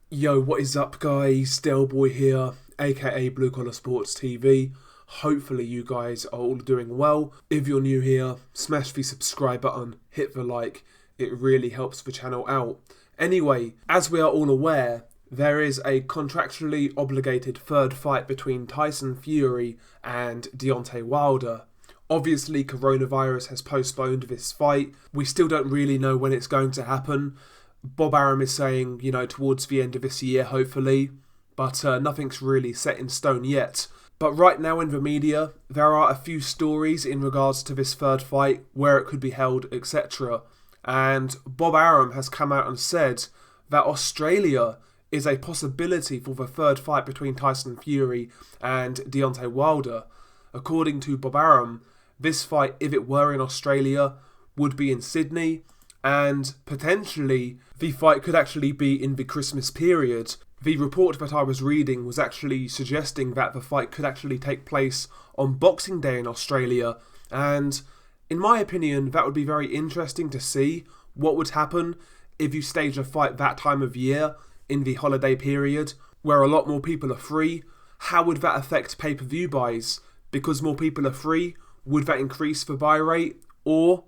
Yo, what is up, guys? Boy here, aka Blue Collar Sports TV. Hopefully, you guys are all doing well. If you're new here, smash the subscribe button, hit the like, it really helps the channel out. Anyway, as we are all aware, there is a contractually obligated third fight between Tyson Fury and Deontay Wilder. Obviously, coronavirus has postponed this fight. We still don't really know when it's going to happen. Bob Arum is saying, towards the end of this year, hopefully, but nothing's really set in stone yet. But right now in the media, there are a few stories in regards to this third fight, where it could be held, etc. And Bob Arum has come out and said that Australia is a possibility for the third fight between Tyson Fury and Deontay Wilder. According to Bob Arum, this fight, if it were in Australia, would be in Sydney, and potentially the fight could actually be in the Christmas period. The report that I was reading was actually suggesting that the fight could actually take place on Boxing Day in Australia, and in my opinion that would be very interesting to see what would happen if you stage a fight that time of year in the holiday period where a lot more people are free. How would that affect pay-per-view buys? Because more people are free, would that increase the buy rate? Or,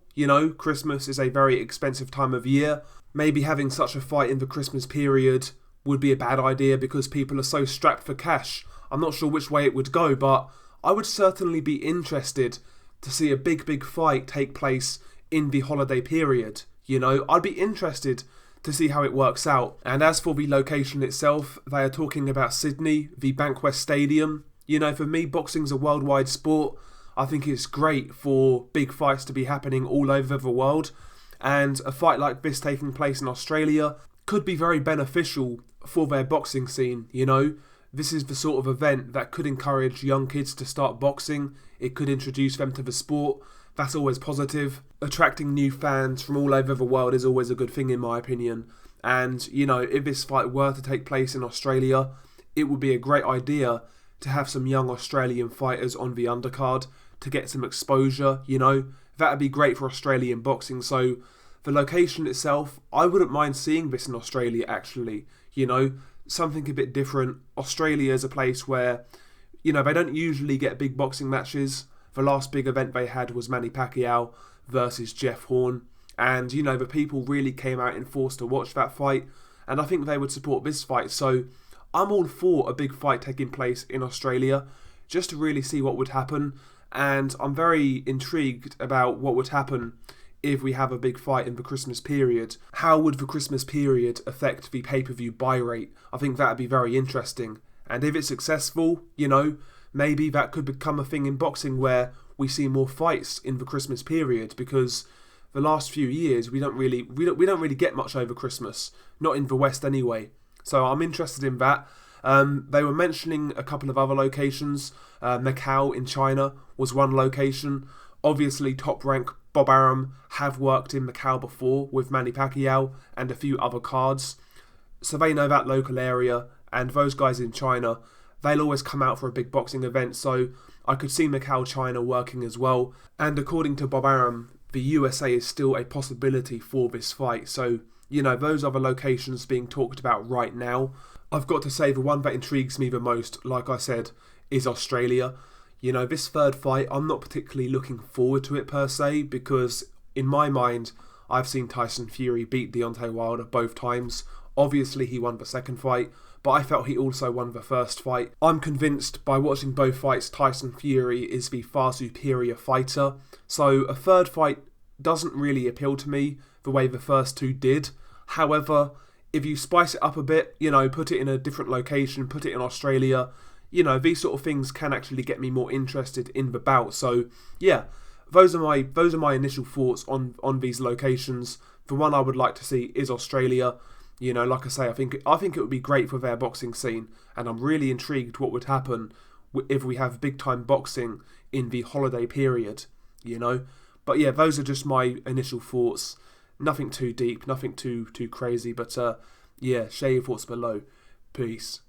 Christmas is a very expensive time of year. Maybe having such a fight in the Christmas period would be a bad idea because people are so strapped for cash. I'm not sure which way it would go, but I would certainly be interested to see a big fight take place in the holiday period. I'd be interested to see how it works out. And as for the location itself, they are talking about Sydney, the Bankwest Stadium. For me, boxing's a worldwide sport. I think it's great for big fights to be happening all over the world, and a fight like this taking place in Australia could be very beneficial for their boxing scene. This is the sort of event that could encourage young kids to start boxing. It could introduce them to the sport. That's always positive. Attracting new fans from all over the world is always a good thing in my opinion. And, if this fight were to take place in Australia, it would be a great idea to have some young Australian fighters on the undercard to get some exposure. That'd be great for Australian boxing. So the location itself, I wouldn't mind seeing this in Australia actually. Something a bit different. Australia is a place where, they don't usually get big boxing matches. The last big event they had was Manny Pacquiao versus Jeff Horn. And, the people really came out in force to watch that fight. And I think they would support this fight. So I'm all for a big fight taking place in Australia just to really see what would happen. And I'm very intrigued about what would happen if we have a big fight in the Christmas period. How would the Christmas period affect the pay-per-view buy rate? I think that would be very interesting. And if it's successful, maybe that could become a thing in boxing where we see more fights in the Christmas period, because the last few years we don't really get much over Christmas, not in the West anyway. So I'm interested in that. They were mentioning a couple of other locations. Macau in China was one location. Obviously, Top Rank Bob Arum have worked in Macau before with Manny Pacquiao and a few other cards. So they know that local area, and those guys in China, they'll always come out for a big boxing event. So I could see Macau, China working as well. And according to Bob Arum, the USA is still a possibility for this fight. So, those are the locations being talked about right now. I've got to say, the one that intrigues me the most, like I said, is Australia. This third fight, I'm not particularly looking forward to it per se, because in my mind, I've seen Tyson Fury beat Deontay Wilder both times. Obviously, he won the second fight, but I felt he also won the first fight. I'm convinced by watching both fights, Tyson Fury is the far superior fighter. So a third fight doesn't really appeal to me the way the first two did. However, if you spice it up a bit, put it in a different location, put it in Australia, these sort of things can actually get me more interested in the bout. So yeah, those are my initial thoughts on these locations. The one I would like to see is Australia. Like I say, I think it would be great for their boxing scene, and I'm really intrigued what would happen if we have big time boxing in the holiday period. But yeah, those are just my initial thoughts. Nothing too deep, nothing too crazy, but yeah, share your thoughts below. Peace.